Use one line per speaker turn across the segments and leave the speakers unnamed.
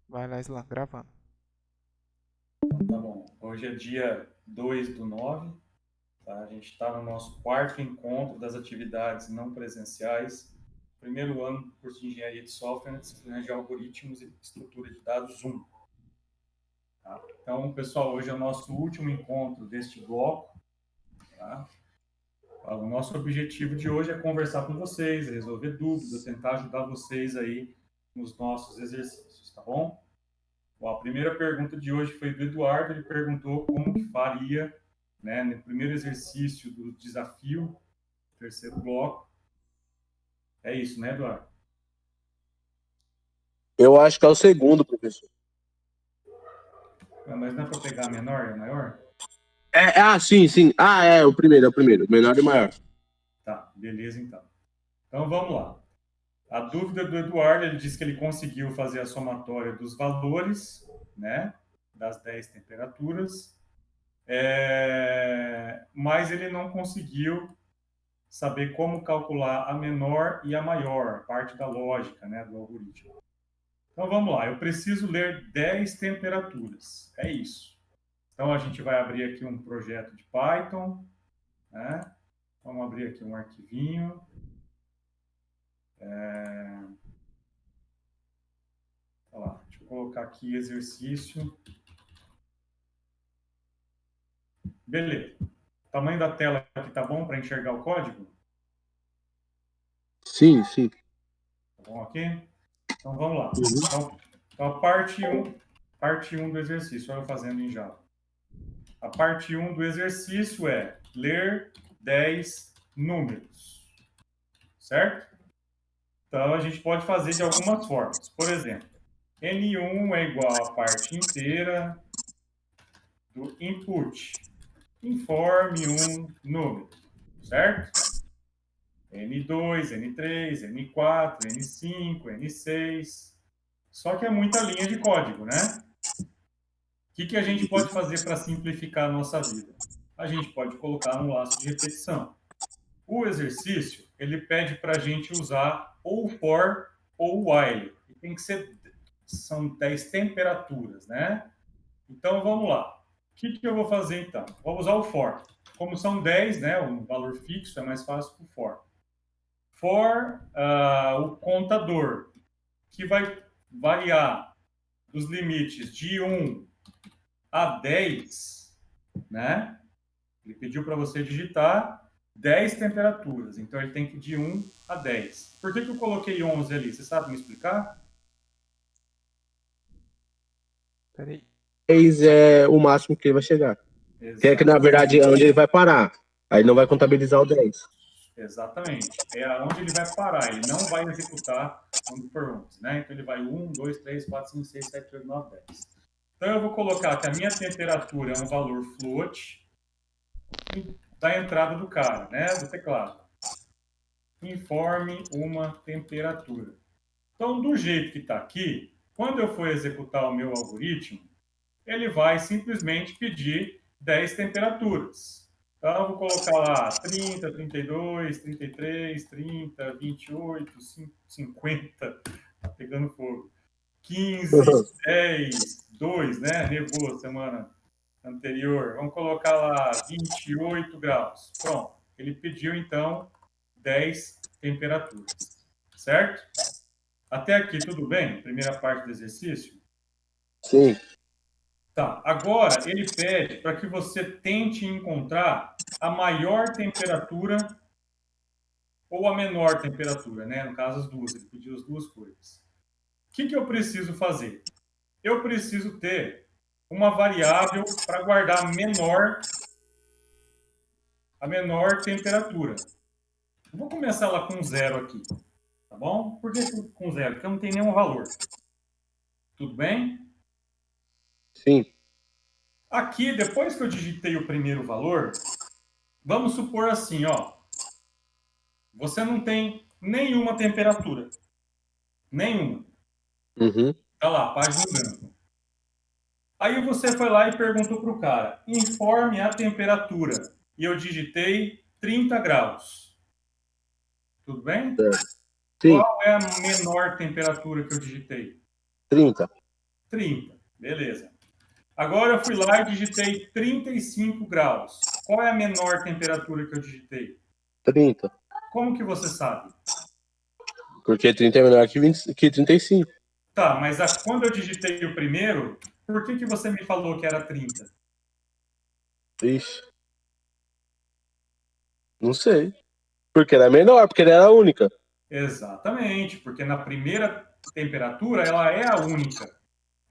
Vai lá, Isla, gravando.
Tá bom. Hoje é dia 2/9, tá? A gente está no nosso quarto encontro das atividades não presenciais, primeiro ano do curso de Engenharia de Software, na disciplina de Algoritmos e Estrutura de Dados 1. Tá? Então, pessoal, hoje é o nosso último encontro deste bloco. Tá? O nosso objetivo de hoje é conversar com vocês, resolver dúvidas, tentar ajudar vocês aí nos nossos exercícios, tá bom? Bom, a primeira pergunta de hoje foi do Eduardo. Ele perguntou como que faria, né, no primeiro exercício do desafio, terceiro bloco. É isso, né, Eduardo?
Eu acho que é o segundo, professor.
Mas não é para pegar menor e maior?
Sim. É o primeiro. Menor e maior.
Tá, beleza então. Então vamos lá. A dúvida do Eduardo, ele disse que ele conseguiu fazer a somatória dos valores, né, das 10 temperaturas, mas ele não conseguiu saber como calcular a menor e a maior, parte da lógica, né, do algoritmo. Então vamos lá, eu preciso ler 10 temperaturas, é isso. Então a gente vai abrir aqui um projeto de Python, né? Vamos abrir aqui um arquivinho. Deixa eu colocar aqui exercício. Beleza. O tamanho da tela aqui tá bom para enxergar o código?
Sim.
Tá bom aqui? Então vamos lá. Então a parte 1 do exercício, olha eu fazendo em Java. A parte 1 do exercício é ler 10 números, certo? Então, a gente pode fazer de algumas formas. Por exemplo, N1 é igual à parte inteira do input. Informe um número, certo? N2, N3, N4, N5, N6. Só que é muita linha de código, né? O que a gente pode fazer para simplificar a nossa vida? A gente pode colocar um laço de repetição. O exercício, ele pede para a gente usar ou for ou while. E tem que ser, são 10 temperaturas, né? Então, vamos lá. O que eu vou fazer, então? Vou usar o for. Como são 10, né, um valor fixo, é mais fácil que o for. For, o contador, que vai variar dos limites de 1 a 10, né? Ele pediu para você digitar 10 temperaturas. Então, ele tem que ir de 1 a 10. Por que eu coloquei 11 ali? Você sabe me explicar?
Peraí.
10 é o máximo que ele vai chegar. Que é que, na verdade, é onde ele vai parar. Aí não vai contabilizar o 10.
Exatamente. É aonde ele vai parar. Ele não vai executar quando for 11, né? Então, ele vai 1, 2, 3, 4, 5, 6, 7, 8, 9, 10. Então, eu vou colocar que a minha temperatura é um valor float da entrada do cara, né? Do teclado. Informe uma temperatura. Então, do jeito que está aqui, quando eu for executar o meu algoritmo, ele vai simplesmente pedir 10 temperaturas. Então, eu vou colocar lá 30, 32, 33, 30, 28, 50, tá pegando fogo. 15, 10, 2, né? Nevou semana anterior. Vamos colocar lá 28 graus. Pronto. Ele pediu, então, 10 temperaturas. Certo? Até aqui, tudo bem? Primeira parte do exercício?
Sim.
Tá. Agora, ele pede para que você tente encontrar a maior temperatura ou a menor temperatura, né? No caso, as duas. Ele pediu as duas coisas. O que eu preciso fazer? Eu preciso ter uma variável para guardar a menor temperatura. Eu vou começar lá com zero aqui, tá bom? Por que com zero? Porque eu não tenho nenhum valor. Tudo bem?
Sim.
Aqui, depois que eu digitei o primeiro valor, vamos supor assim, ó. Você não tem nenhuma temperatura. Nenhuma.
Uhum.
Tá lá, página em branco. Aí você foi lá e perguntou para o cara, informe a temperatura. E eu digitei 30 graus. Tudo bem?
Certo. Sim.
Qual é a menor temperatura que eu digitei?
30.
30. Beleza. Agora eu fui lá e digitei 35 graus. Qual é a menor temperatura que eu digitei?
30.
Como que você sabe?
Porque 30 é menor que 35.
Tá, mas quando eu digitei o primeiro, por que você me falou que era 30?
Ixi. Não sei. Porque ela é menor, porque ela era a única.
Exatamente, porque na primeira temperatura ela é a única.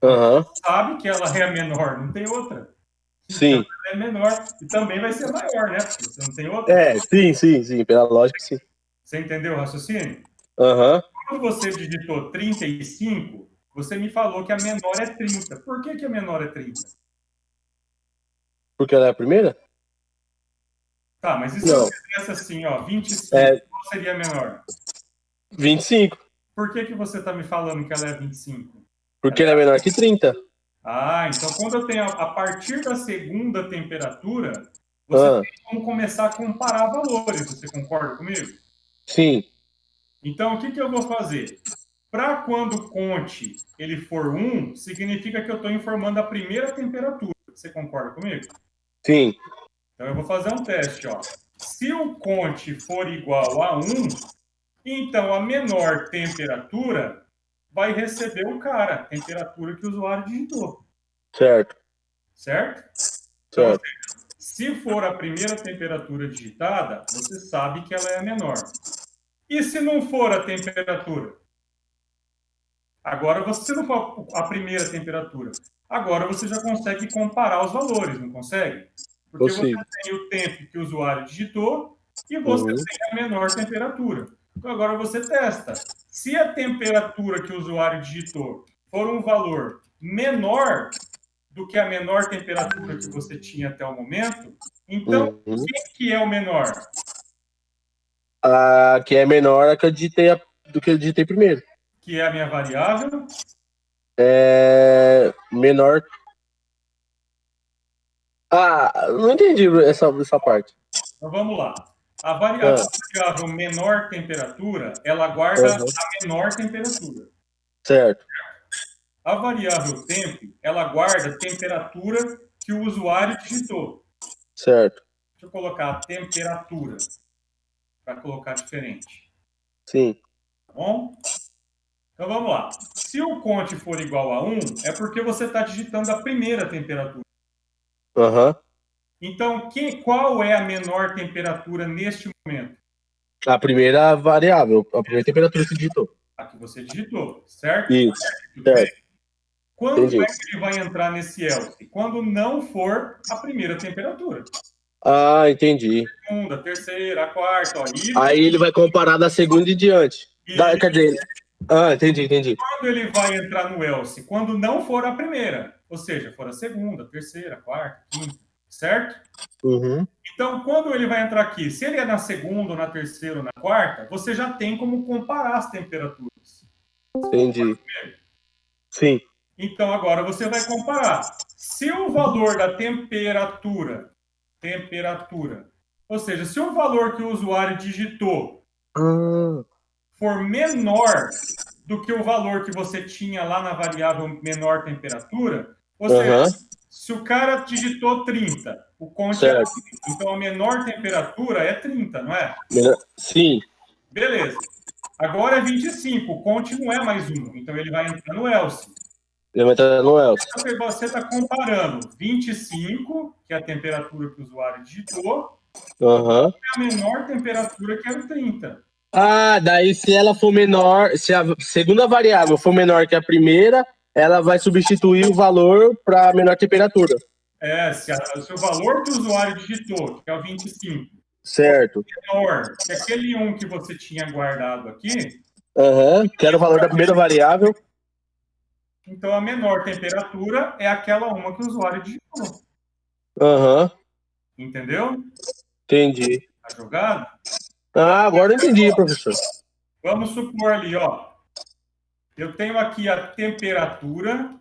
Aham.
Sabe que ela é a menor, não tem outra.
Sim.
Então ela é menor e também vai ser maior, né? Porque você não tem outra.
Sim. Pela lógica, sim.
Você entendeu o raciocínio?
Aham.
Quando você digitou 35, você me falou que a menor é 30. Por que a menor é 30?
Porque ela é a primeira?
Tá, mas e se eu
Não.
fizesse assim, ó, 25,
É
qual seria a menor?
25.
Por que você está me falando que ela é 25?
Porque ela é menor que 30.
Então quando eu tenho a partir da segunda temperatura, você
Ah,
tem como começar a comparar valores. Você concorda comigo?
sim.
Então, o que eu vou fazer? Para quando o conte ele for 1, significa que eu estou informando a primeira temperatura. Você concorda comigo?
Sim.
Então, eu vou fazer um teste. Ó. Se o conte for igual a 1, então a menor temperatura vai receber o cara, a temperatura que o usuário digitou.
Certo.
Certo? Então,
Certo.
se for a primeira temperatura digitada, você sabe que ela é a menor. E se não for a temperatura? Agora você não for a primeira temperatura. Agora você já consegue comparar os valores, não consegue? Porque você
Consigo.
tem o tempo que o usuário digitou e você
Uhum.
tem a menor temperatura. Então agora você testa. Se a temperatura que o usuário digitou for um valor menor do que a menor temperatura que você tinha até o momento, então
Uhum.
quem que é o menor?
A que é menor do que eu digitei primeiro.
Que é a minha variável?
É menor. Não entendi essa parte.
Então vamos lá. A
Ah,
variável menor temperatura, ela guarda
aham.
a menor temperatura.
Certo.
A variável tempo, ela guarda a temperatura que o usuário digitou.
Certo.
Deixa eu colocar a temperatura, para colocar diferente.
Sim.
Tá bom? Então vamos lá. Se o conte for igual a 1, é porque você está digitando a primeira temperatura.
Aham.
Então, qual é a menor temperatura neste momento?
A primeira variável, a primeira temperatura que você digitou.
A que você digitou, certo?
Isso.
Tudo bem?
Certo.
Quando
Entendi.
é que ele vai entrar nesse else? Quando não for a primeira temperatura.
Entendi.
Segunda, terceira, a quarta, ó.
Aí ele vai comparar da segunda em diante.
E
Quer dizer. Entendi.
quando ele vai entrar no else? Quando não for a primeira. Ou seja, for a segunda, terceira, quarta, quinta. Certo?
Uhum.
Então, quando ele vai entrar aqui, se ele é na segunda, ou na terceira, ou na quarta, você já tem como comparar as temperaturas.
Entendi. Sim.
Então, agora você vai comparar. Se o valor da temperatura, ou seja, se o valor que o usuário digitou
Ah,
for menor do que o valor que você tinha lá na variável menor temperatura, ou seja,
aham.
se o cara digitou 30, o conte é 30,
Certo.
então a menor temperatura é 30, não é?
Sim.
Beleza. Agora é 25, o conte não é mais 1, então ele vai entrar no else.
Ele vai entrar no else.
Então, você está comparando 25, que é a temperatura que o usuário digitou,
Aham.
e a menor temperatura, que era o 30.
Daí se ela for menor, se a segunda variável for menor que a primeira, ela vai substituir o valor para menor temperatura.
Se o valor que o usuário digitou, que é o 25, for
Certo.
menor que aquele 1 que você tinha guardado aqui,
Aham. Que era o valor da primeira variável.
então a menor temperatura é aquela uma que o usuário digitou.
Aham.
Entendeu?
Entendi.
Tá jogado?
Agora eu entendi, professor.
Vamos supor ali, ó. Eu tenho aqui a temperatura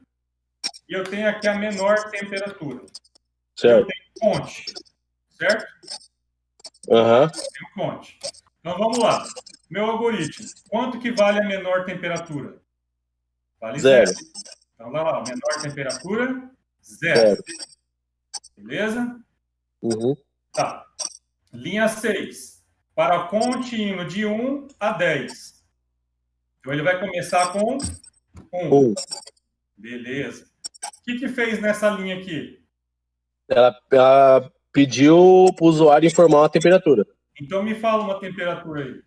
e eu tenho aqui a menor temperatura. E eu
Certo.
tenho fonte, certo?
Aham.
Tenho fonte. Então vamos lá. Meu algoritmo. Quanto que vale a menor temperatura? Vale
Zero.
zero. Então, vai lá, menor temperatura, 0.
Zero.
Beleza?
Uhum.
Tá. Linha 6. Para contínuo de 1 a 10. Então, ele vai começar com 1.
1.
Beleza. O que fez nessa linha aqui?
Ela pediu para o usuário informar a temperatura.
Então, me fala uma temperatura aí.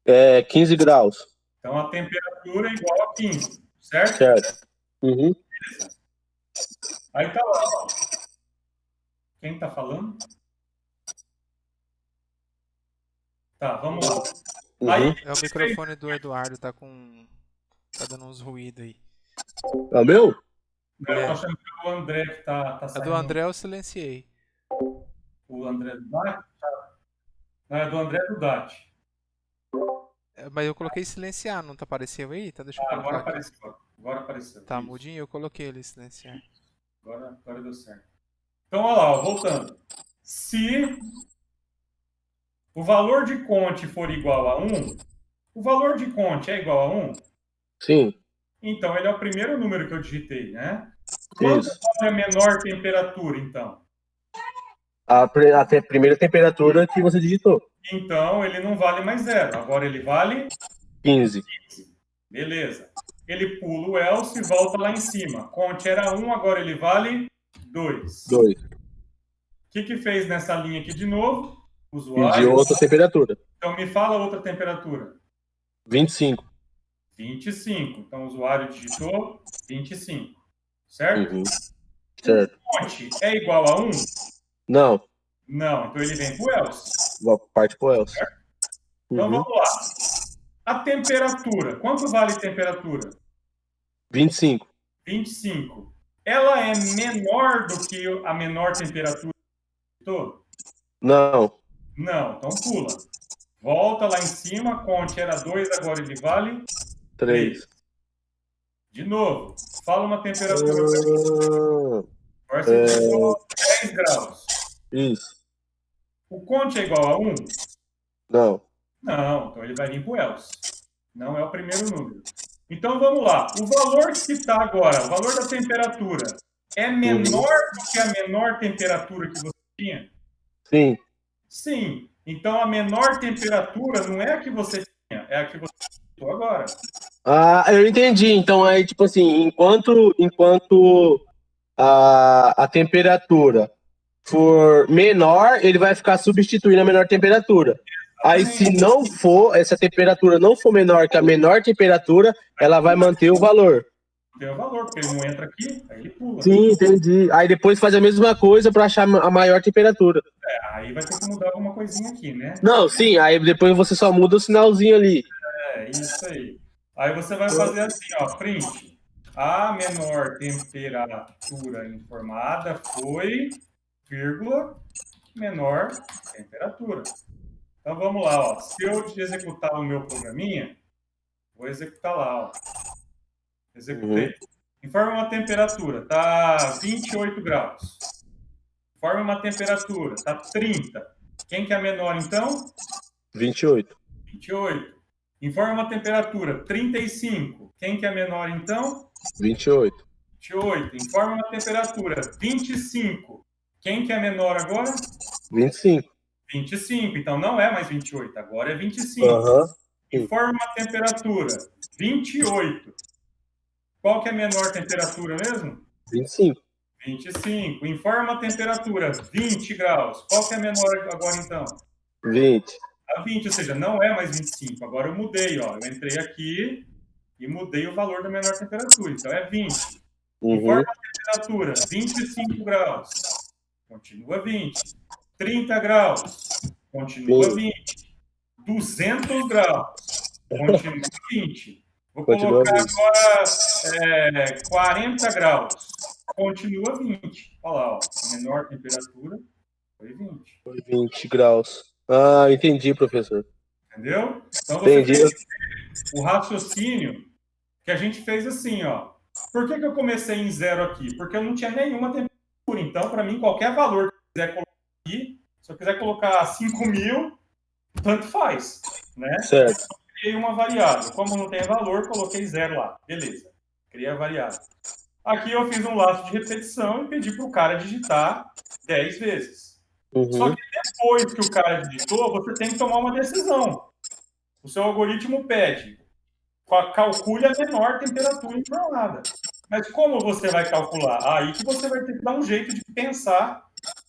É 15 graus.
Então, a temperatura é igual a 15, certo?
Certo. Uhum.
Aí tá lá. Ó. Quem tá falando? Tá, vamos lá.
Uhum.
Aí,
É o microfone do Eduardo, tá dando uns ruídos aí.
É o meu?
eu
É.
tô achando que é o André que tá
A
saindo.
do André eu silenciei.
O André do DAT? Não, é do André do DAT.
Mas eu coloquei silenciar, não tá aparecendo aí? Tá, deixa eu colocar
Agora
aqui.
apareceu. Agora apareceu.
Tá
Isso.
mudinho? Eu coloquei ele silenciar.
Agora deu certo. Então, olha lá, ó, voltando. Se o valor de Conte for igual a 1, o valor de Conte é igual a 1?
Sim.
Então, ele é o primeiro número que eu digitei, né? Quanto
Isso.
é a menor temperatura, então?
A primeira temperatura que você digitou.
Então, ele não vale mais 0. Agora ele vale
15.
15. Beleza. Ele pula o else e volta lá em cima. Conte era 1, agora ele vale 2.
2.
O que fez nessa linha aqui de novo? Usuário.
Pediu outra temperatura.
Então, me fala outra temperatura.
25.
25. Então, o usuário digitou 25. Certo?
Uhum. Certo.
Conte é igual a 1?
Não.
Não. Então, ele vem para o else.
Parte pro else.
Então,
Uhum.
vamos lá. A temperatura. Quanto vale temperatura?
25.
25. Ela é menor do que a menor temperatura que digitou?
Não.
Não. Então, pula. Volta lá em cima. Conte era 2, agora ele vale
3.
De novo. Fala uma temperatura para mim. Agora você digitou 10 graus.
Isso.
O conte é igual a 1?
Não.
Não, então ele vai vir para o else. Não é o primeiro número. Então vamos lá. O valor que está agora, o valor da temperatura, é menor do que a menor temperatura que você tinha?
Sim.
Sim. Então a menor temperatura não é a que você tinha, é a que você digitou agora.
Ah, eu entendi. Então aí, tipo assim, enquanto a temperatura for menor, ele vai ficar substituindo a menor temperatura. Aí, se não for, essa temperatura não for menor que a menor temperatura, ela vai manter o valor.
Tem o valor, porque ele não entra aqui, aí ele pula.
Sim, entendi. Aí depois faz a mesma coisa para achar a maior temperatura.
Aí vai ter que mudar alguma coisinha aqui, né?
Não, sim, aí depois você só muda o sinalzinho ali.
É, isso aí. Aí você vai fazer assim, ó, print. A menor temperatura informada foi, vírgula, menor temperatura. Então vamos lá, ó. Se eu executar o meu programinha, vou executar lá, ó. Executei. Informa uma temperatura, tá 28 graus. Informa uma temperatura, tá 30. Quem que é a menor, então?
28.
28. Informa uma temperatura, 35. Quem que é menor, então?
28.
28. Informa uma temperatura, 25. Quem que é menor agora?
25.
25. Então não é mais 28, agora é 25.
Aham.
Informa uma temperatura, 28. Qual que é a menor temperatura mesmo?
25.
25. Informa uma temperatura, 20 graus. Qual que é a menor agora, então?
20.
A 20, ou seja, não é mais 25. Agora eu mudei, ó. Eu entrei aqui e mudei o valor da menor temperatura. Então é 20. Informa a temperatura, 25 graus. Continua 20. 30 graus. Continua 20. 200 graus. Continua 20. Vou
Continua
colocar
20.
agora 40 graus. Continua 20. Olha lá, ó. Menor temperatura foi 20.
20 graus. Ah, entendi, professor.
Entendeu? Então você
Entendi.
tem que ver o raciocínio que a gente fez assim, ó. Por que eu comecei em 0 aqui? Porque eu não tinha nenhuma temperatura. Então, para mim, qualquer valor que eu quiser colocar aqui, se eu quiser colocar 5.000, tanto faz, né?
Certo.
Criei uma variável. Como não tem valor, coloquei 0 lá. Beleza. criei a variável. Aqui eu fiz um laço de repetição e pedi para o cara digitar 10 vezes. Só que depois que o cara digitou, você tem que tomar uma decisão. O seu algoritmo pede, calcule a menor temperatura informada. Mas como você vai calcular? Aí que você vai ter que dar um jeito de pensar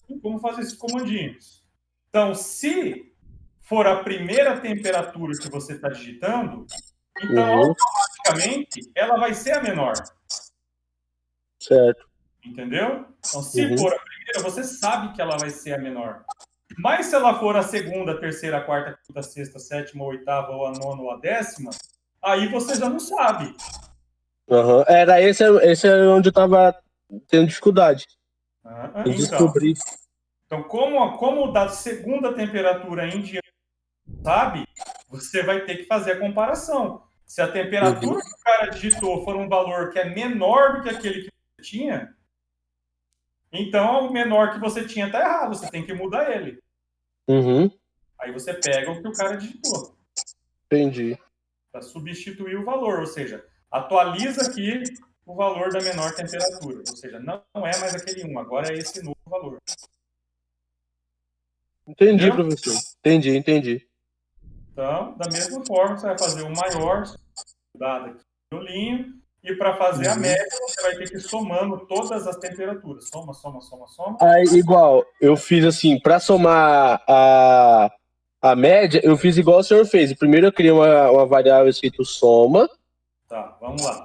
em como fazer esses comandinhos. Então, se for a primeira temperatura que você está digitando, então automaticamente ela vai ser a menor.
Certo.
Entendeu? Então, se for a primeira, você sabe que ela vai ser a menor. Mas se ela for a segunda, a terceira, a quarta, a quinta, a sexta, a sétima, a oitava, ou a nona, ou a décima, aí você já não sabe.
Era esse é onde eu tava tendo dificuldade. Eu descobri.
Então, como da segunda temperatura em diante sabe, você vai ter que fazer a comparação. Se a temperatura que o cara digitou for um valor que é menor do que aquele que você tinha, então o menor que você tinha está errado, você tem que mudar ele. Aí você pega o que o cara digitou.
Entendi.
Para substituir o valor, ou seja, atualiza aqui o valor da menor temperatura. Ou seja, não é mais aquele 1, agora é esse novo valor.
Entendi,
entendeu?
professor. Entendi.
Então, da mesma forma, você vai fazer o maior, dado aqui no linho, e para fazer a média, você vai ter que ir somando todas as temperaturas. Soma.
Aí, igual, eu fiz assim, para somar a média, eu fiz igual o senhor fez. Primeiro eu criei uma variável escrito soma.
Tá, vamos lá.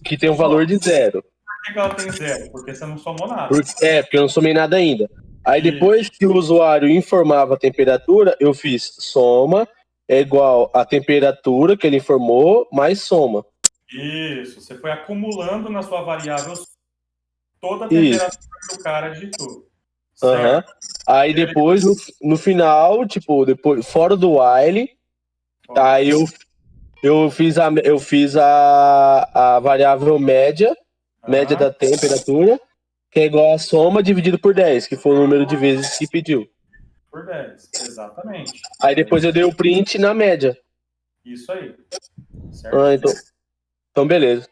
Que tem um valor de 0.
Por que ela tem 0? Porque você não somou nada.
Porque eu não somei nada ainda. Aí depois que o usuário informava a temperatura, eu fiz soma é igual a temperatura que ele informou mais soma.
Isso, você foi acumulando na sua variável toda a temperatura que o cara digitou. Certo?
Aí depois, no final, tipo, depois, fora do while, aí eu fiz a variável média da temperatura, que é igual a soma dividido por 10, que foi o número de vezes que pediu.
Por 10, exatamente.
Aí depois eu dei o print na média.
Isso aí. Certo?
Então beleza.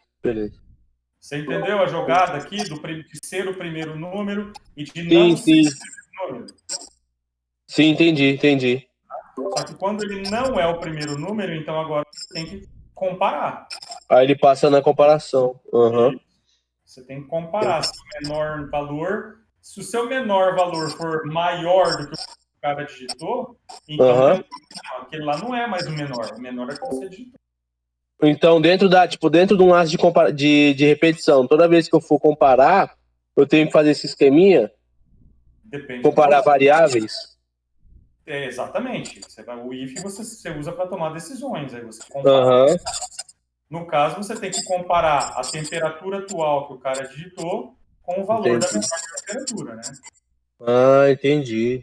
Você entendeu a jogada aqui de ser o primeiro número e de não ser o primeiro número?
Sim, entendi.
Só que quando ele não é o primeiro número, então agora você tem que comparar.
Aí ele passa na comparação.
Você tem que comparar se o menor valor, se o seu menor valor for maior do que o cara digitou, então aquele lá não é mais o menor é que você digitou.
Então, dentro de um laço de repetição, toda vez que eu for comparar, eu tenho que fazer esse esqueminha?
Depende.
Comparar variáveis?
Exatamente. O if você usa para tomar decisões. Aí você compara. No caso, você tem que comparar a temperatura atual que o cara digitou com o valor da menor temperatura, né?
Entendi.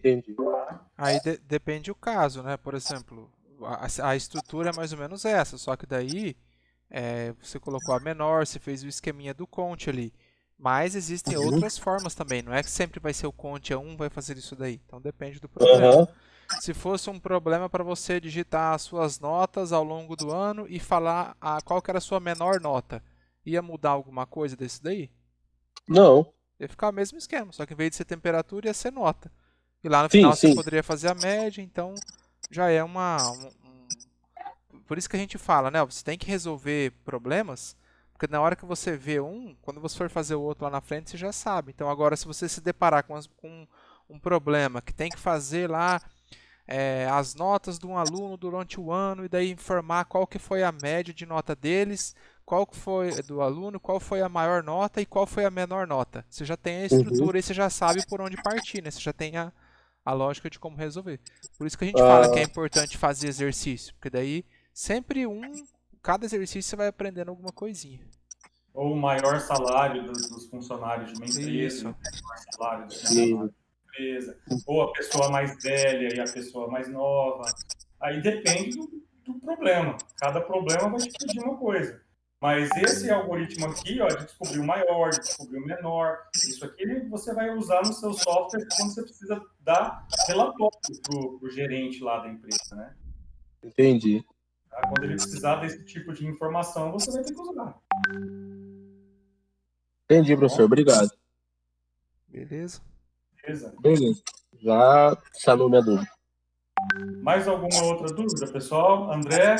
Aí depende do caso, né? Por exemplo, a estrutura é mais ou menos essa, só que daí você colocou a menor, você fez o esqueminha do count ali. Mas existem outras formas também, não é que sempre vai ser o count, vai fazer isso daí. Então depende do problema. Se fosse um problema para você digitar as suas notas ao longo do ano e falar qual que era a sua menor nota, ia mudar alguma coisa desse daí?
Não.
Ia ficar o mesmo esquema, só que em vez de ser temperatura, ia ser nota. E lá no final você poderia fazer a média, então já é Por isso que a gente fala, né? Você tem que resolver problemas, porque na hora que você vê quando você for fazer o outro lá na frente, você já sabe. Então agora, se você se deparar com um problema que tem que fazer lá as notas de um aluno durante o ano e daí informar qual que foi a média de nota deles, qual que foi do aluno, qual foi a maior nota e qual foi a menor nota. Você já tem a estrutura e você já sabe por onde partir, né? Você já tem a lógica de como resolver. Por isso que a gente fala que é importante fazer exercício, porque daí sempre cada exercício você vai aprendendo alguma coisinha.
Ou o maior salário dos funcionários de uma empresa, o maior salário dos funcionários empresa, ou a pessoa mais velha e a pessoa mais nova. Aí depende do problema. Cada problema vai te pedir uma coisa. Mas esse algoritmo aqui, de descobrir o maior, de descobrir o menor, isso aqui você vai usar no seu software quando você precisa dar relatório para o gerente lá da empresa, né?
Entendi.
Quando ele precisar desse tipo de informação, você vai ter que usar.
Entendi, professor. Obrigado.
Beleza?
Beleza?
Beleza. Já sanou minha dúvida.
Mais alguma outra dúvida, pessoal? André,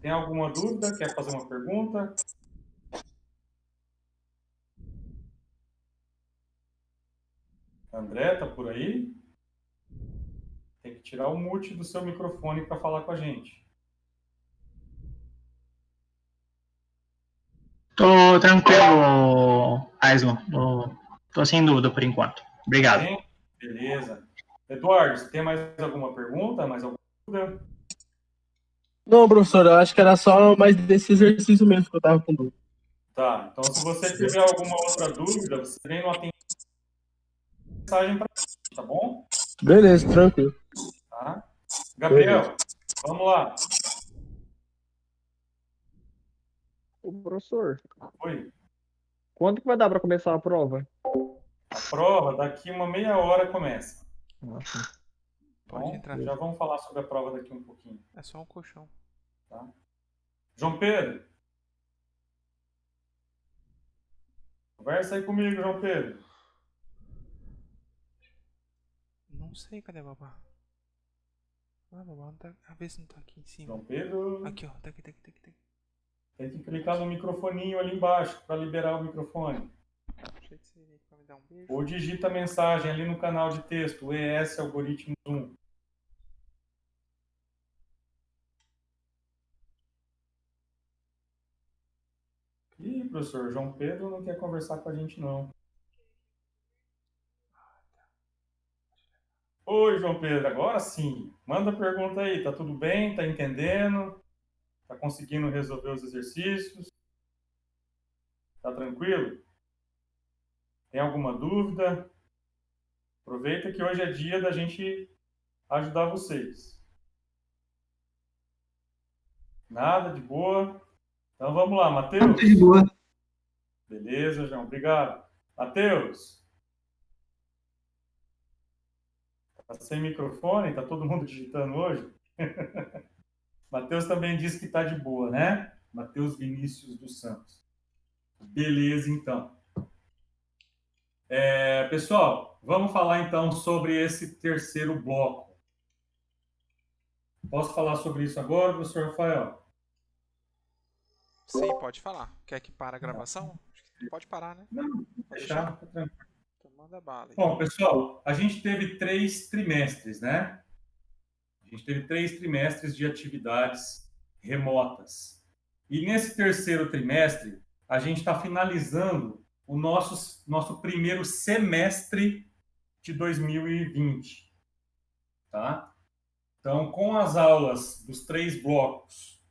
tem alguma dúvida? Quer fazer uma pergunta? André, tá por aí? Tem que tirar o mute do seu microfone para falar com a gente.
Tô tranquilo, Aislan. Tô sem dúvida por enquanto. Obrigado.
Tem? Beleza. Eduardo, você tem mais alguma pergunta? Mais alguma dúvida?
Não, professor, eu acho que era só mais desse exercício mesmo que eu tava com dúvida.
Tá, então se você tiver alguma outra dúvida, você vem no atendimento, mensagem para gente, tá bom?
Beleza, tranquilo.
Tá? Gabriel, vamos lá.
Ô, professor,
Oi.
quando que vai dar para começar a prova?
A prova, daqui uma meia hora começa.
Nossa.
Pode
Bom,
entrar.
já vamos falar sobre a prova daqui um pouquinho.
É só um colchão.
Tá? João Pedro. Conversa aí comigo, João Pedro.
Não sei, cadê a babá? Ah, babá, não tá... Vê se não tá aqui em cima.
João Pedro.
Aqui, ó. Tá aqui, tá aqui, tá aqui. Tá aqui.
Tem que clicar no microfoninho ali embaixo para liberar o microfone.
Achei que você iria pra me dar um beijo.
Ou digita a mensagem ali no canal de texto, ES Algoritmo Zoom. Ih, professor, João Pedro não quer conversar com a gente, não. Oi, João Pedro, agora sim. Manda pergunta aí, tá tudo bem? Tá entendendo? Tá conseguindo resolver os exercícios? Tá tranquilo? Tem alguma dúvida? Aproveita que hoje é dia da gente ajudar vocês. Nada, de boa. Então vamos lá, Matheus.
De boa.
Beleza, João, obrigado. Matheus. Tá sem microfone? Tá todo mundo digitando hoje? Matheus também disse que tá de boa, né? Matheus Vinícius dos Santos. Beleza, então. Pessoal, vamos falar então sobre esse terceiro bloco. Posso falar sobre isso agora, professor Rafael?
Sim, pode falar. Quer que pare a gravação? Acho que pode parar, né?
Não,
Pode
deixar. Tá tranquilo.
Então manda bala aí.
Bom, pessoal, a gente teve 3 trimestres, né? A gente teve 3 trimestres de atividades remotas. E nesse terceiro trimestre, a gente está finalizando o nosso primeiro semestre de 2020. Tá? Então, com as aulas dos 3 blocos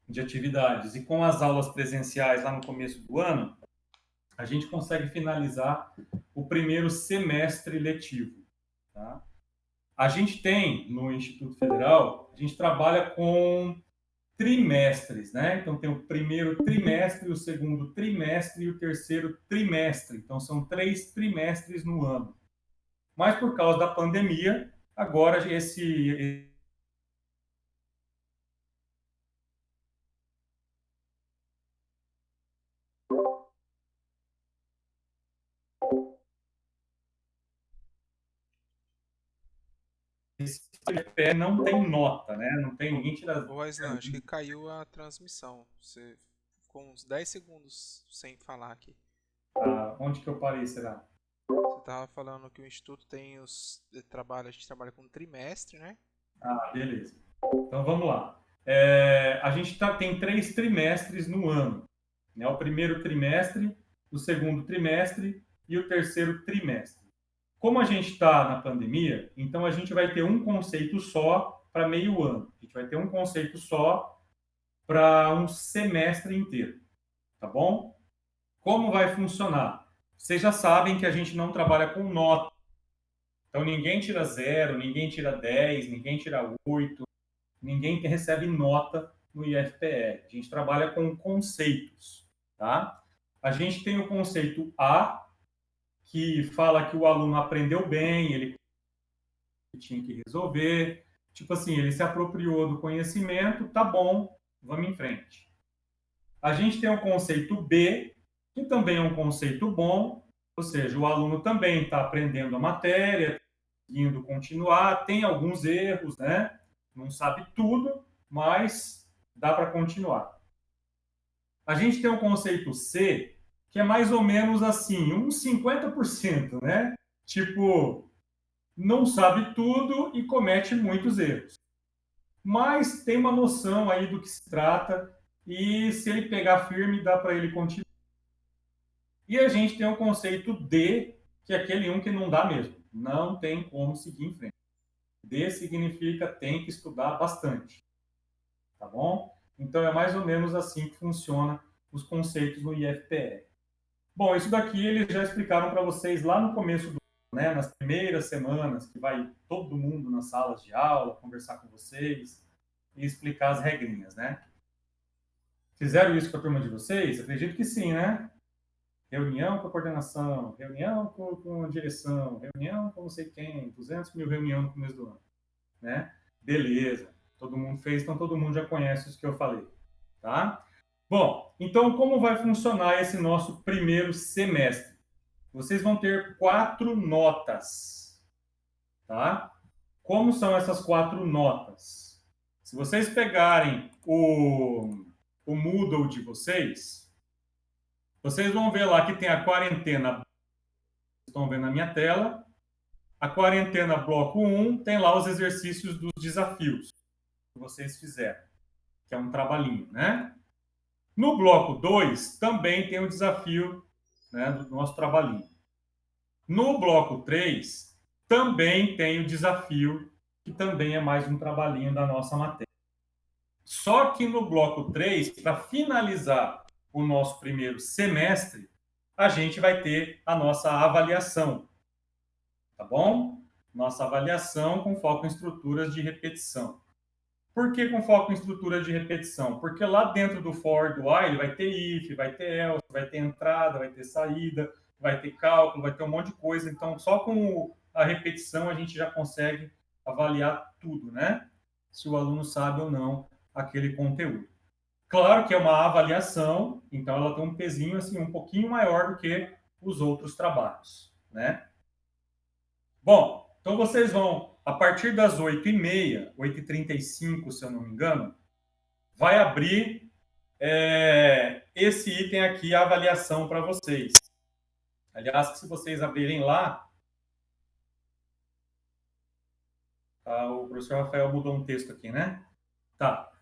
de atividades e com as aulas presenciais lá no começo do ano, a gente consegue finalizar o primeiro semestre letivo. Tá? A gente tem, no Instituto Federal, a gente trabalha com trimestres, né? Então, tem o primeiro trimestre, o segundo trimestre e o terceiro trimestre. Então, são 3 trimestres no ano. Mas, por causa da pandemia, agora esse IFPE não tem nota, né? Não tem ninguém tira.
Ô, Aislan, acho que caiu a transmissão. Você ficou uns 10 segundos sem falar aqui.
Onde que eu parei, será?
Você tava falando que o Instituto tem a gente trabalha com trimestre, né?
Beleza. Então vamos lá. A gente tem 3 trimestres no ano, né? O primeiro trimestre, o segundo trimestre e o terceiro trimestre. Como a gente está na pandemia, então a gente vai ter um conceito só para meio ano. A gente vai ter um conceito só para um semestre inteiro, tá bom? Como vai funcionar? Vocês já sabem que a gente não trabalha com nota. Então ninguém tira 0, ninguém tira 10, ninguém tira 8, ninguém recebe nota no IFPE. A gente trabalha com conceitos, tá? A gente tem o conceito A, que fala que o aluno aprendeu bem, ele tinha que resolver, tipo assim, ele se apropriou do conhecimento, tá bom, vamos em frente. A gente tem o conceito B, que também é um conceito bom, ou seja, o aluno também está aprendendo a matéria, indo continuar, tem alguns erros, né? Não sabe tudo, mas dá para continuar. A gente tem um conceito C, que é mais ou menos assim, uns 50%, né? Tipo, não sabe tudo e comete muitos erros. Mas tem uma noção aí do que se trata e se ele pegar firme, dá para ele continuar. E a gente tem o conceito D, que é aquele um que não dá mesmo. Não tem como seguir em frente. D significa tem que estudar bastante. Tá bom? Então é mais ou menos assim que funciona os conceitos no IFPR. Bom, isso daqui eles já explicaram para vocês lá no começo do ano, né? Nas primeiras semanas, que vai todo mundo nas salas de aula conversar com vocês e explicar as regrinhas, né? Fizeram isso com a turma de vocês? Acredito que sim, né? Reunião com a coordenação, reunião com a direção, reunião com não sei quem, 200 mil reuniões no começo do ano, né? Beleza, todo mundo fez, então todo mundo já conhece isso que eu falei, tá? Bom, então como vai funcionar esse nosso primeiro semestre? Vocês vão ter 4 notas, tá? Como são essas 4 notas? Se vocês pegarem o Moodle de vocês vão ver lá que tem a quarentena, estão vendo na minha tela, a quarentena bloco 1 tem lá os exercícios dos desafios que vocês fizeram, que é um trabalhinho, né? No bloco 2 também tem o desafio, né, do nosso trabalhinho. No bloco 3 também tem o desafio, que também é mais um trabalhinho da nossa matéria. Só que no bloco 3, para finalizar o nosso primeiro semestre, a gente vai ter a nossa avaliação, tá bom? Nossa avaliação com foco em estruturas de repetição. Por que com foco em estrutura de repetição? Porque lá dentro do for, do while, vai ter if, vai ter else, vai ter entrada, vai ter saída, vai ter cálculo, vai ter um monte de coisa. Então, só com a repetição a gente já consegue avaliar tudo, né? Se o aluno sabe ou não aquele conteúdo. Claro que é uma avaliação, então ela tem um pezinho assim um pouquinho maior do que os outros trabalhos, né? Bom, então vocês vão, a partir das 8h30, 8h35, se eu não me engano, vai abrir esse item aqui, a avaliação para vocês. Aliás, se vocês abrirem lá, o professor Rafael mudou um texto aqui, né? Tá.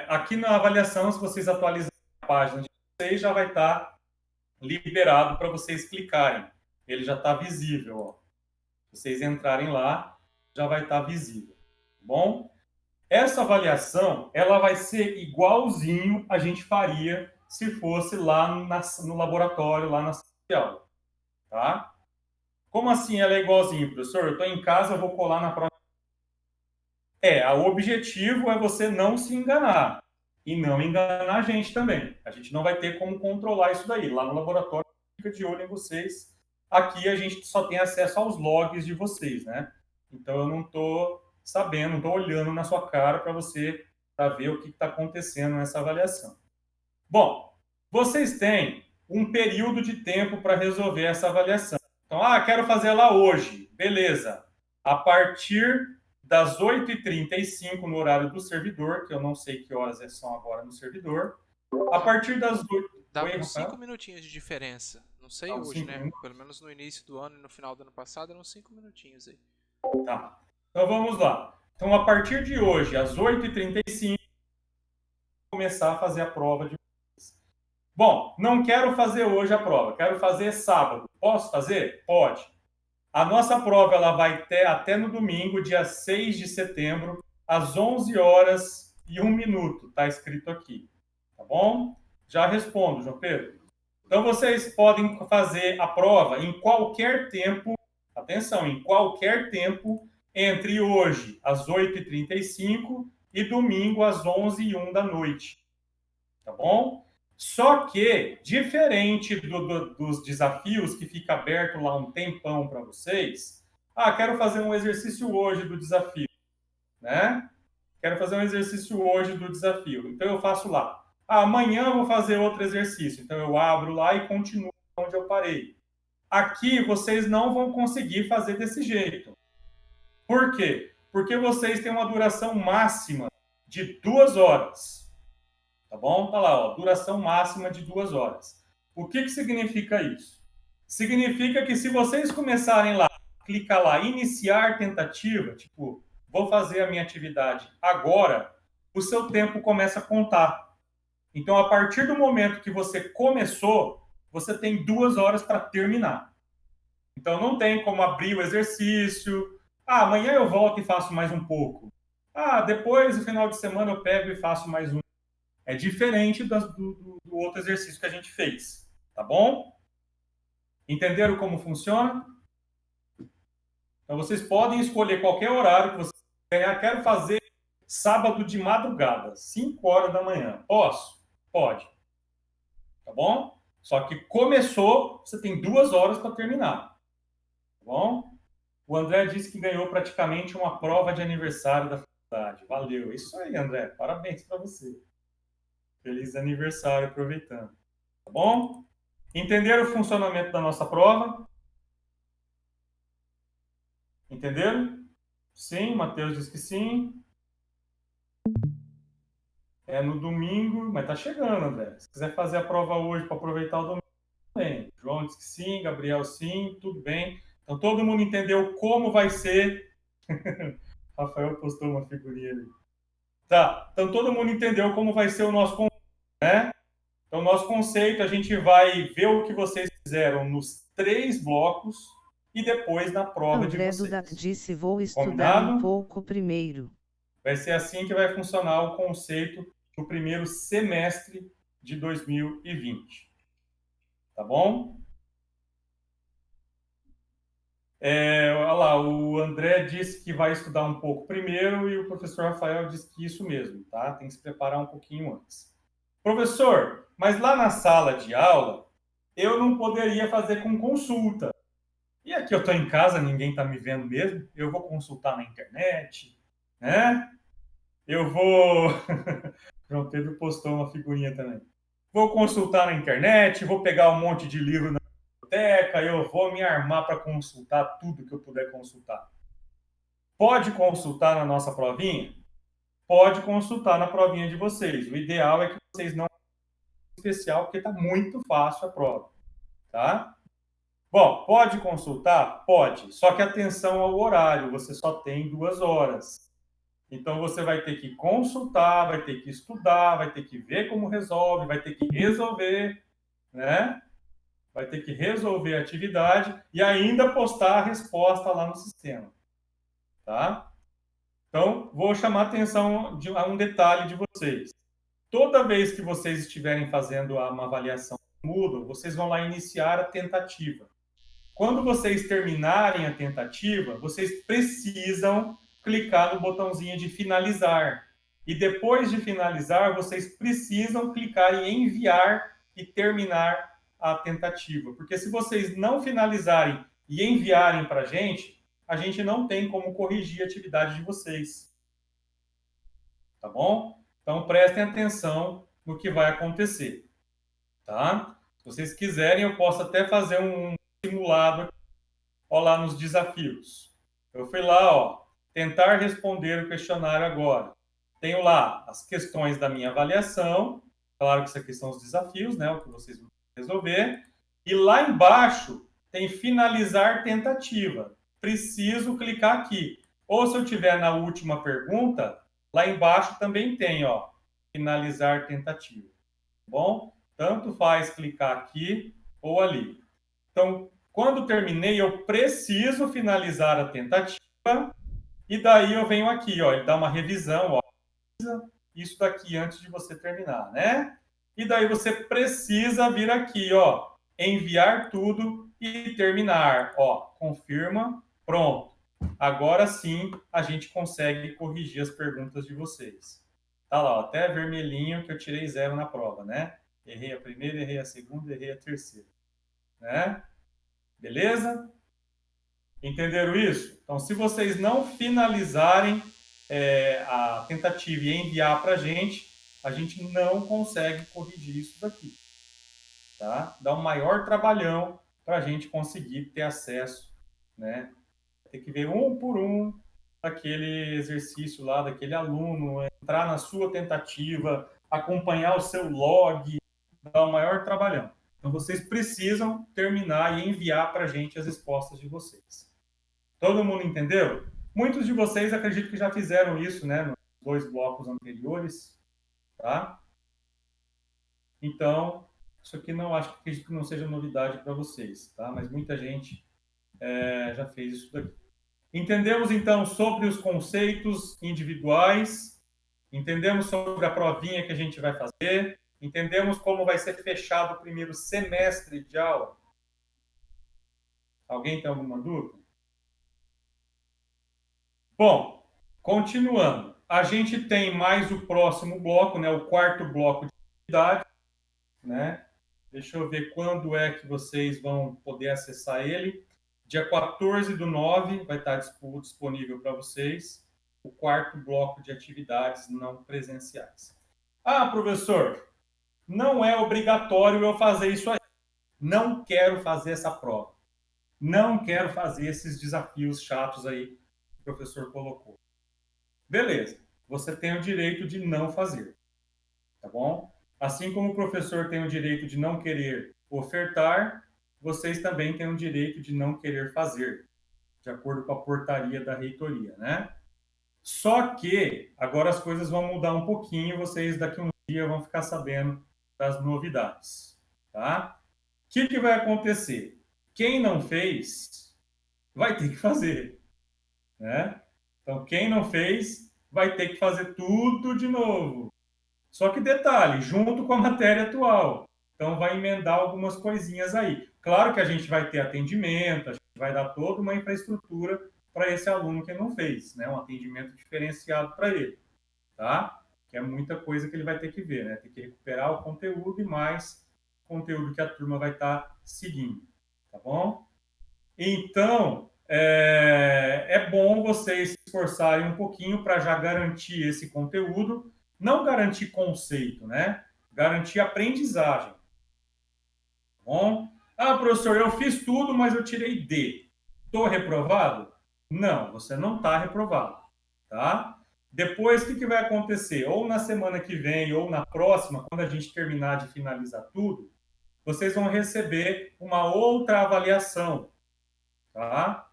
Aqui na avaliação, se vocês atualizarem a página de vocês, já vai estar liberado para vocês clicarem. Ele já está visível, ó. Se vocês entrarem lá, já vai estar visível. Bom? Essa avaliação, ela vai ser igualzinho a gente faria se fosse lá no laboratório, lá na sala de aula. Tá? Como assim ela é igualzinho, professor? Eu estou em casa, eu vou colar na prova. O objetivo é você não se enganar. E não enganar a gente também. A gente não vai ter como controlar isso daí. Lá no laboratório, fica de olho em vocês. Aqui a gente só tem acesso aos logs de vocês, né? Então eu não estou sabendo, não estou olhando na sua cara para você, para ver o que está acontecendo nessa avaliação. Bom, vocês têm um período de tempo para resolver essa avaliação. Então, quero fazer ela hoje. Beleza. A partir das 8h35 no horário do servidor, que eu não sei que horas são agora no servidor. A partir das 8...
Dá uns 5 minutinhos de diferença. Não sei hoje, né?
Minutos.
Pelo menos no início do ano e no final do ano passado eram 5 minutinhos aí.
Tá. Então vamos lá. Então, a partir de hoje, às 8h35, começar a fazer a prova de vocês. Bom, não quero fazer hoje a prova, quero fazer sábado. Posso fazer? Pode. A nossa prova ela vai ter até no domingo, dia 6 de setembro, às 11h01. Está escrito aqui. Tá bom? Já respondo, João Pedro. Então, vocês podem fazer a prova em qualquer tempo, atenção, em qualquer tempo, entre hoje, às 8h35, e domingo, às 11h01. Tá bom? Só que, diferente dos desafios, que fica aberto lá um tempão para vocês, quero fazer um exercício hoje do desafio, né? Quero fazer um exercício hoje do desafio. Então, eu faço lá. Amanhã eu vou fazer outro exercício. Então, eu abro lá e continuo onde eu parei. Aqui, vocês não vão conseguir fazer desse jeito. Por quê? Porque vocês têm uma duração máxima de 2 horas. Tá bom? Tá lá, ó, duração máxima de 2 horas. O que significa isso? Significa que se vocês começarem lá, clicar lá, iniciar tentativa, tipo, vou fazer a minha atividade agora, o seu tempo começa a contar. Então, a partir do momento que você começou, você tem 2 horas para terminar. Então, não tem como abrir o exercício. Amanhã eu volto e faço mais um pouco. Depois, no final de semana, eu pego e faço mais um. É diferente do outro exercício que a gente fez. Tá bom? Entenderam como funciona? Então, vocês podem escolher qualquer horário que vocês querem. Quero fazer sábado de madrugada, 5 horas da manhã. Posso? Pode. Tá bom? Só que começou, você tem 2 horas para terminar. Tá bom? O André disse que ganhou praticamente uma prova de aniversário da faculdade. Valeu. Isso aí, André. Parabéns para você. Feliz aniversário, aproveitando. Tá bom? Entenderam o funcionamento da nossa prova? Entenderam? Sim, Matheus disse que sim. É no domingo, mas tá chegando, André. Se quiser fazer a prova hoje para aproveitar o domingo, bem. João disse que sim, Gabriel sim, tudo bem. Então todo mundo entendeu como vai ser. Rafael postou uma figurinha ali. Tá, então todo mundo entendeu como vai ser o nosso conceito, né? Então o nosso conceito, a gente vai ver o que vocês fizeram nos 3 blocos e depois na prova de vocês.
André Duda disse, vou estudar
Combinado?
um pouco primeiro.
Vai ser assim que vai funcionar o conceito do primeiro semestre de 2020. Tá bom? Olha lá, o André disse que vai estudar um pouco primeiro e o professor Rafael disse que isso mesmo, tá? Tem que se preparar um pouquinho antes. Professor, mas lá na sala de aula, eu não poderia fazer com consulta. E aqui eu estou em casa, ninguém está me vendo mesmo, eu vou consultar na internet, né? Eu vou... João Pedro postou uma figurinha também. Vou consultar na internet, vou pegar um monte de livro na biblioteca, eu vou me armar para consultar tudo que eu puder consultar. Pode consultar na nossa provinha? Pode consultar na provinha de vocês. O ideal é que vocês não especial, porque está muito fácil a prova, tá? Bom, pode consultar? Pode. Só que atenção ao horário, você só tem 2 horas. Então, você vai ter que consultar, vai ter que estudar, vai ter que ver como resolve, vai ter que resolver, né? Vai ter que resolver a atividade e ainda postar a resposta lá no sistema, tá? Então, vou chamar a atenção a um detalhe de vocês. Toda vez que vocês estiverem fazendo uma avaliação do Moodle, vocês vão lá iniciar a tentativa. Quando vocês terminarem a tentativa, vocês precisam clicar no botãozinho de finalizar. E depois de finalizar, vocês precisam clicar em enviar e terminar a tentativa. Porque se vocês não finalizarem e enviarem para a gente não tem como corrigir a atividade de vocês. Tá bom? Então, prestem atenção no que vai acontecer. Tá? Se vocês quiserem, eu posso até fazer um simulado aqui. Olha lá nos desafios. Eu fui lá, ó, tentar responder o questionário agora. Tenho lá as questões da minha avaliação. Claro que isso aqui são os desafios, né? O que vocês vão resolver. E lá embaixo tem finalizar tentativa. Preciso clicar aqui. Ou se eu tiver na última pergunta, lá embaixo também tem, ó, finalizar tentativa. Bom? Tanto faz clicar aqui ou ali. Então, quando terminei, eu preciso finalizar a tentativa e daí eu venho aqui, ó, ele dá uma revisão, ó, isso daqui antes de você terminar, né? E daí você precisa vir aqui, ó, enviar tudo e terminar, ó, confirma, pronto. Agora sim a gente consegue corrigir as perguntas de vocês. Tá lá, ó, até vermelhinho que eu tirei 0 na prova, né? Errei a primeira, errei a segunda, errei a terceira, né? Beleza? Entenderam isso? Então, se vocês não finalizarem a tentativa e enviar para a a gente não consegue corrigir isso daqui. Tá? Dá um maior trabalhão para a gente conseguir ter acesso, né? Tem que ver um por um daquele exercício lá, daquele aluno, entrar na sua tentativa, acompanhar o seu log, dá um maior trabalhão. Então, vocês precisam terminar e enviar para a gente as respostas de vocês. Todo mundo entendeu? Muitos de vocês acredito que já fizeram isso, né, nos 2 blocos anteriores, tá? Então, isso aqui acredito que não seja novidade para vocês, tá? Mas muita gente já fez isso daqui. Entendemos, então, sobre os conceitos individuais, entendemos sobre a provinha que a gente vai fazer, entendemos como vai ser fechado o primeiro semestre de aula. Alguém tem alguma dúvida? Bom, continuando. A gente tem mais o próximo bloco, né, o 4º bloco de atividade, né? Deixa eu ver quando é que vocês vão poder acessar ele. Dia 14/9 vai estar disponível para vocês o 4º bloco de atividades não presenciais. Ah, professor, não é obrigatório eu fazer isso aí. Não quero fazer essa prova. Não quero fazer esses desafios chatos aí que o professor colocou. Beleza, você tem o direito de não fazer, tá bom? Assim como o professor tem o direito de não querer ofertar, vocês também têm o direito de não querer fazer, de acordo com a portaria da reitoria, né? Só que agora as coisas vão mudar um pouquinho, vocês daqui a um dia vão ficar sabendo das novidades, tá? O que vai acontecer? Quem não fez, vai ter que fazer, né? Então, quem não fez, vai ter que fazer tudo de novo. Só que detalhe, junto com a matéria atual. Então, vai emendar algumas coisinhas aí. Claro que a gente vai ter atendimento, a gente vai dar toda uma infraestrutura para esse aluno que não fez, né? Um atendimento diferenciado para ele, tá? Que é muita coisa que ele vai ter que ver, né? Tem que recuperar o conteúdo e mais conteúdo que a turma vai estar seguindo, tá bom? Então, é bom vocês se esforçarem um pouquinho para já garantir esse conteúdo, não garantir conceito, né? Garantir aprendizagem. Tá bom? Ah, professor, eu fiz tudo, mas eu tirei D. Estou reprovado? Não, você não está reprovado, tá? Depois, o que vai acontecer? Ou na semana que vem, ou na próxima, quando a gente terminar de finalizar tudo, vocês vão receber uma outra avaliação, tá?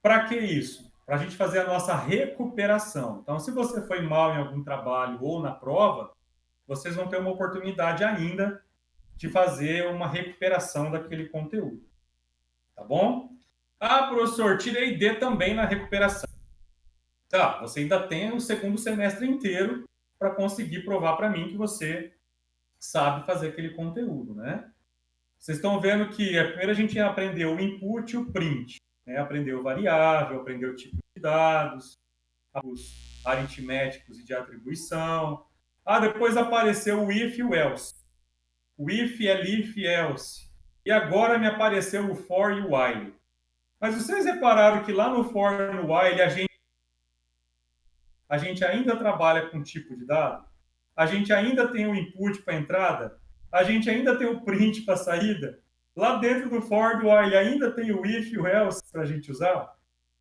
Para que isso? Para a gente fazer a nossa recuperação. Então, se você foi mal em algum trabalho ou na prova, vocês vão ter uma oportunidade ainda de fazer uma recuperação daquele conteúdo. Tá bom? Ah, professor, tirei D também na recuperação. Tá, você ainda tem o segundo semestre inteiro para conseguir provar para mim que você sabe fazer aquele conteúdo, né? Vocês estão vendo que primeiro a gente aprendeu o input e o print, né? Aprendeu variável, aprendeu tipo de dados, os aritméticos e de atribuição. Ah, depois apareceu o if e o else. O if é if e else. E agora me apareceu o for e o while. Mas vocês repararam que lá no for e no while a gente ainda trabalha com tipo de dado? A gente ainda tem o input para entrada? A gente ainda tem o print para saída? Lá dentro do for e do while ainda tem o if e o else para a gente usar?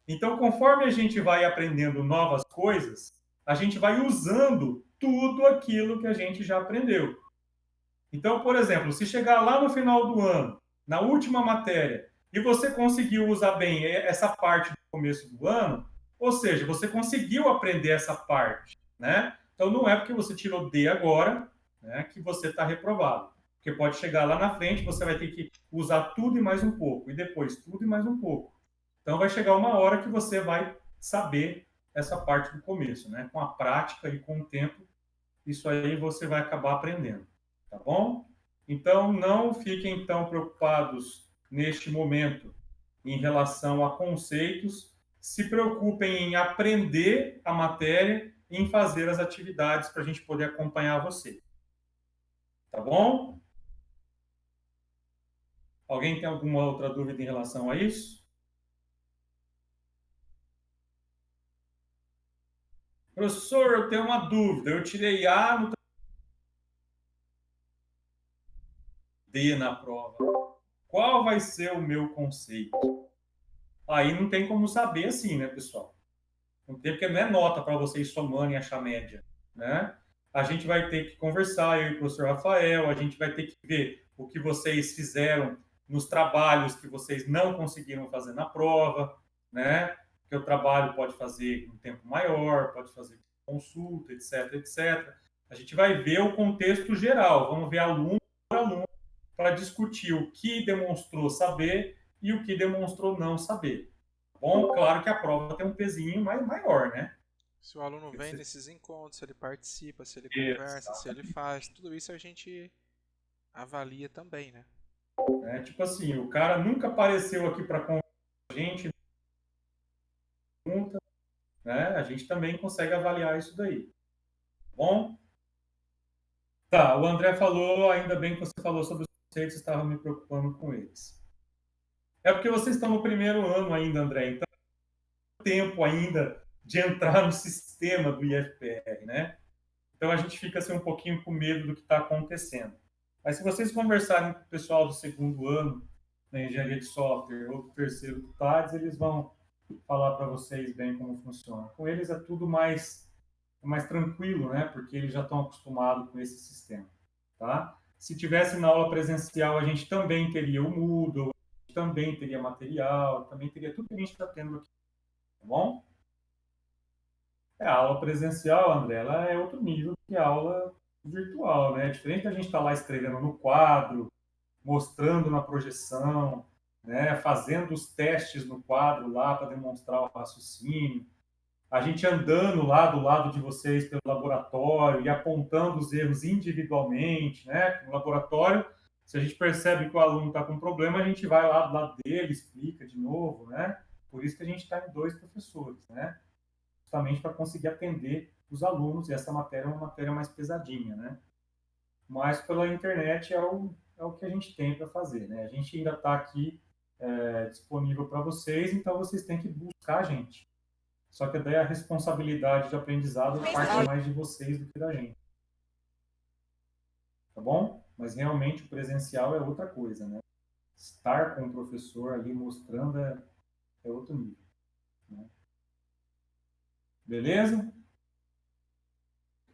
Então, conforme a gente vai aprendendo novas coisas, a gente vai usando tudo aquilo que a gente já aprendeu. Então, por exemplo, se chegar lá no final do ano, na última matéria, e você conseguiu usar bem essa parte do começo do ano, ou seja, você conseguiu aprender essa parte, né? Então, não é porque você tirou D agora, né, que você está reprovado. Porque pode chegar lá na frente, você vai ter que usar tudo e mais um pouco, e depois tudo e mais um pouco. Então, vai chegar uma hora que você vai saber essa parte do começo, né? Com a prática e com o tempo, isso aí você vai acabar aprendendo, tá bom? Então, não fiquem tão preocupados neste momento em relação a conceitos, se preocupem em aprender a matéria e em fazer as atividades para a gente poder acompanhar você, tá bom? Alguém tem alguma outra dúvida em relação a isso? Professor, eu tenho uma dúvida. Eu tirei A no D na prova? Qual vai ser o meu conceito? Aí não tem como saber assim, né, pessoal? Não tem, porque não é nota para vocês somarem e achar média, né? A gente vai ter que conversar, eu e o professor Rafael, a gente vai ter que ver o que vocês fizeram nos trabalhos que vocês não conseguiram fazer na prova, né? Porque o trabalho pode fazer um tempo maior, pode fazer consulta, etc, etc. A gente vai ver o contexto geral, vamos ver aluno por aluno para discutir o que demonstrou saber e o que demonstrou não saber. Bom, claro que a prova tem um pezinho maior, né?
Se o aluno vem nesses encontros, se ele participa, se ele
Isso.
conversa, se ele faz, tudo isso a gente avalia também, né?
Tipo assim, o cara nunca apareceu aqui para conversar com a gente, né? A gente também consegue avaliar isso daí. Bom? Tá, o André falou, ainda bem que você falou sobre os conceitos, estava me preocupando com eles. É porque vocês estão no primeiro ano ainda, André, então tempo ainda de entrar no sistema do IFPR, né? Então a gente fica assim, um pouquinho com medo do que está acontecendo. Mas se vocês conversarem com o pessoal do segundo ano na engenharia de software ou do terceiro do TADS, eles vão falar para vocês bem como funciona. Com eles é tudo mais tranquilo, né? Porque eles já estão acostumados com esse sistema, tá? Se tivesse na aula presencial, a gente também teria o Moodle, a gente também teria material, também teria tudo que a gente está tendo aqui. Tá bom? A aula presencial, André, ela é outro nível que a aula virtual, né? É diferente da gente estar lá escrevendo no quadro, mostrando na projeção, né? Fazendo os testes no quadro lá para demonstrar o raciocínio. A gente andando lá do lado de vocês pelo laboratório e apontando os erros individualmente, né? No laboratório, se a gente percebe que o aluno está com problema, a gente vai lá do lado dele, explica de novo, né? Por isso que a gente está em 2 professores, né? Justamente para conseguir atender os alunos, e essa matéria é uma matéria mais pesadinha, né? Mas pela internet é o que a gente tem para fazer, né? A gente ainda está aqui disponível para vocês, então vocês têm que buscar a gente. Só que daí a responsabilidade de aprendizado parte mais de vocês do que da gente. Tá bom? Mas realmente o presencial é outra coisa, né? Estar com o professor ali mostrando é outro nível, né? Beleza?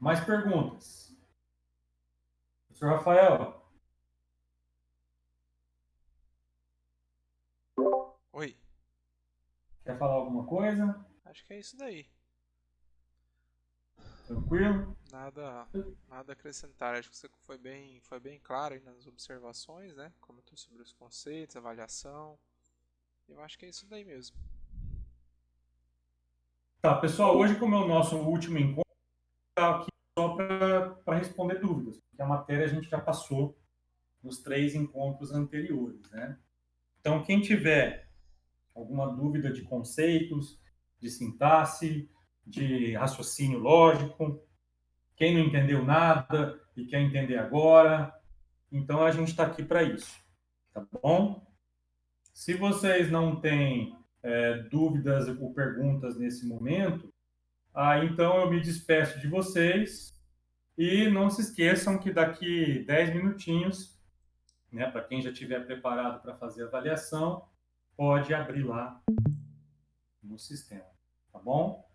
Mais perguntas? Professor Rafael?
Oi,
Quer falar alguma coisa?
acho que é isso daí.
Tranquilo?
Nada a acrescentar. Acho que você foi bem claro aí nas observações, né? Comentou sobre os conceitos, avaliação. Eu acho que é isso daí mesmo.
Tá, pessoal, hoje como é o nosso último encontro, tá aqui só para responder dúvidas, porque a matéria a gente já passou nos 3 encontros anteriores, né? Então, quem tiver alguma dúvida de conceitos, de sintaxe, de raciocínio lógico, quem não entendeu nada e quer entender agora, então a gente está aqui para isso, tá bom? Se vocês não têm dúvidas ou perguntas nesse momento, então eu me despeço de vocês e não se esqueçam que daqui 10 minutinhos, né, para quem já estiver preparado para fazer a avaliação, pode abrir lá no sistema, tá bom?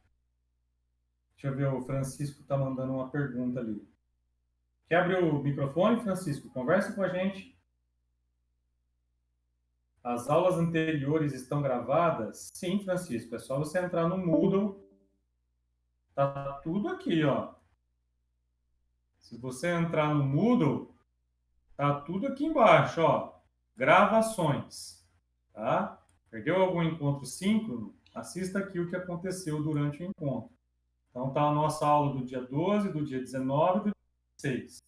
Deixa eu ver, o Francisco está mandando uma pergunta ali. Quer abrir o microfone, Francisco? Conversa com a gente. As aulas anteriores estão gravadas? Sim, Francisco. É só você entrar no Moodle. Tá tudo aqui, ó. Se você entrar no Moodle, tá tudo aqui embaixo, ó. Gravações, tá? Perdeu algum encontro síncrono? Assista aqui o que aconteceu durante o encontro. Então tá a nossa aula do dia 12, do dia 19 e do dia 16.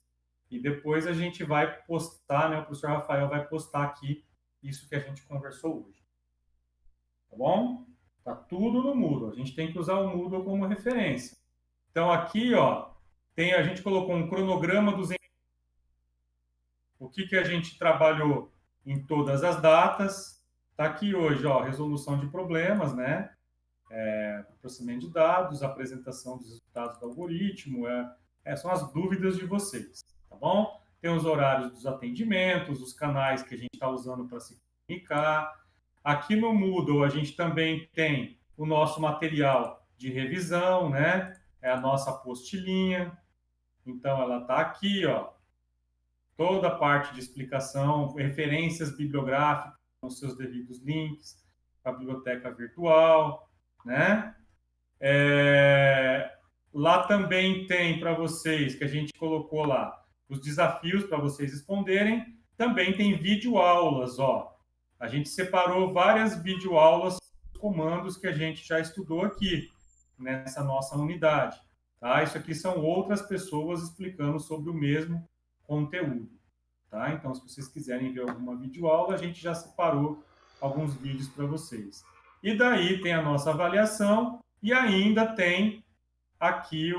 E depois a gente vai postar, né? O professor Rafael vai postar aqui isso que a gente conversou hoje. Tá bom? Tá tudo no Moodle. A gente tem que usar o Moodle como referência. Então aqui, ó, a gente colocou um cronograma dos o que a gente trabalhou em todas as datas. Tá aqui hoje, ó, resolução de problemas, né? Processamento de dados, apresentação dos resultados do algoritmo, são as dúvidas de vocês, tá bom? tem os horários dos atendimentos, os canais que a gente está usando para se comunicar. Aqui no Moodle, a gente também tem o nosso material de revisão, né? É a nossa apostilinha. Então, ela está aqui, ó. Toda a parte de explicação, referências bibliográficas com os seus devidos links, a biblioteca virtual, né? Lá também tem para vocês, que a gente colocou lá, os desafios para vocês responderem. Também tem videoaulas, ó. A gente separou várias videoaulas, comandos que a gente já estudou aqui, nessa nossa unidade. Tá? Isso aqui são outras pessoas explicando sobre o mesmo conteúdo. Tá? Então, se vocês quiserem ver alguma videoaula, a gente já separou alguns vídeos para vocês. E daí tem a nossa avaliação e ainda tem aqui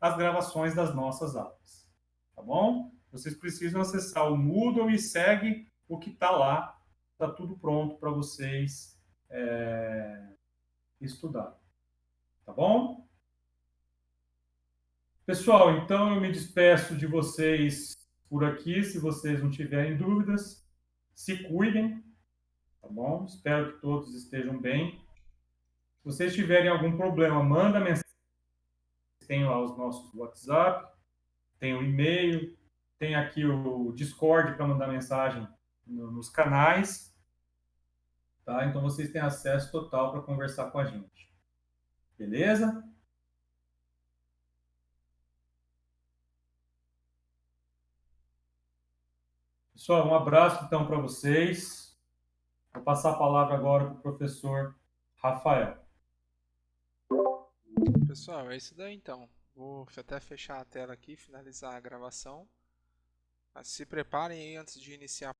as gravações das nossas aulas. Tá bom? Vocês precisam acessar o Moodle e segue o que está lá. Está tudo pronto para vocês estudar. Tá bom? Pessoal, então eu me despeço de vocês por aqui. Se vocês não tiverem dúvidas, se cuidem. Tá bom? Espero que todos estejam bem. Se vocês tiverem algum problema, manda mensagem. Tem lá os nossos WhatsApp, tem o e-mail, tem aqui o Discord para mandar mensagem nos canais. Tá? Então vocês têm acesso total para conversar com a gente. Beleza? Pessoal, um abraço então para vocês. Vou passar a palavra agora para o professor Rafael.
Pessoal, é isso daí então. Vou até fechar a tela aqui, finalizar a gravação. Mas se preparem aí antes de iniciar